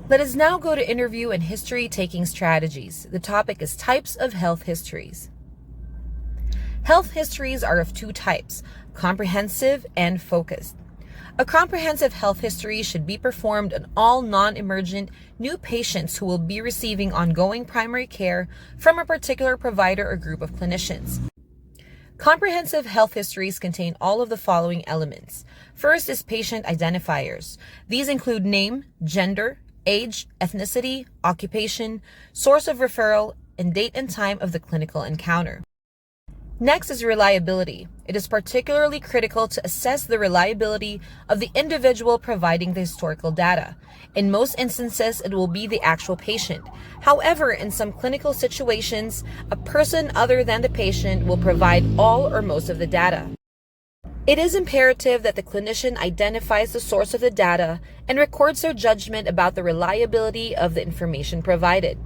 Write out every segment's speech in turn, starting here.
Let us now go to interview and history taking strategies. The topic is types of health histories. Health histories are of two types, comprehensive and focused. A comprehensive health history should be performed on all non-emergent new patients who will be receiving ongoing primary care from a particular provider or group of clinicians. Comprehensive health histories contain all of the following elements. First is patient identifiers. These include name, gender, age, ethnicity, occupation, source of referral, and date and time of the clinical encounter. Next is reliability. It is particularly critical to assess the reliability of the individual providing the historical data. In most instances, it will be the actual patient. However, in some clinical situations, a person other than the patient will provide all or most of the data. It is imperative that the clinician identifies the source of the data and records their judgment about the reliability of the information provided.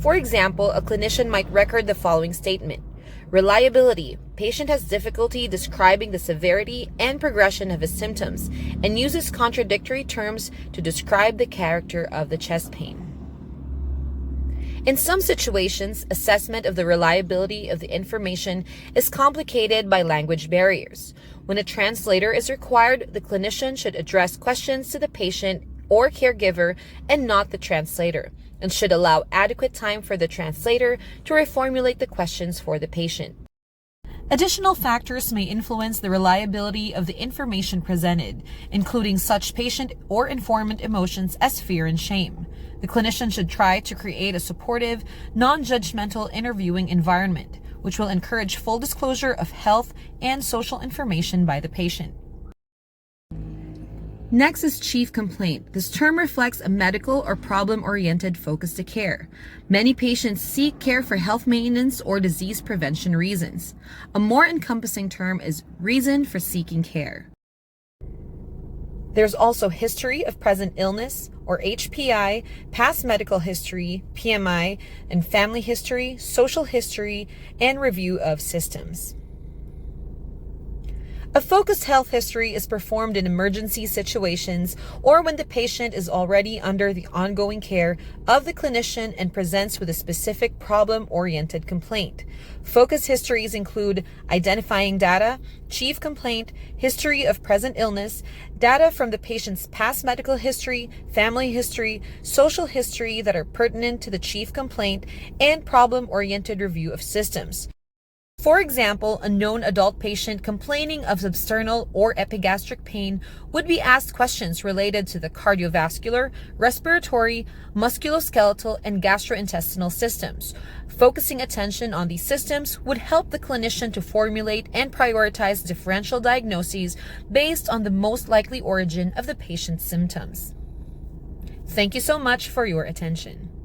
For example, a clinician might record the following statement. Reliability. Patient has difficulty describing the severity and progression of his symptoms and uses contradictory terms to describe the character of the chest pain. In some situations, assessment of the reliability of the information is complicated by language barriers. When a translator is required, the clinician should address questions to the patient or caregiver and not the translator, and should allow adequate time for the translator to reformulate the questions for the patient. Additional factors may influence the reliability of the information presented, including such patient or informant emotions as fear and shame. The clinician should try to create a supportive, non-judgmental interviewing environment, which will encourage full disclosure of health and social information by the patient. Next is chief complaint. This term reflects a medical or problem-oriented focus to care. Many patients seek care for health maintenance or disease prevention reasons. A more encompassing term is reason for seeking care. There's also history of present illness, or HPI, past medical history, PMI, and family history, social history, and review of systems. A focused health history is performed in emergency situations or when the patient is already under the ongoing care of the clinician and presents with a specific problem-oriented complaint. Focused histories include identifying data, chief complaint, history of present illness, data from the patient's past medical history, family history, social history that are pertinent to the chief complaint, and problem-oriented review of systems. For example, a known adult patient complaining of substernal or epigastric pain would be asked questions related to the cardiovascular, respiratory, musculoskeletal, and gastrointestinal systems. Focusing attention on these systems would help the clinician to formulate and prioritize differential diagnoses based on the most likely origin of the patient's symptoms. Thank you so much for your attention.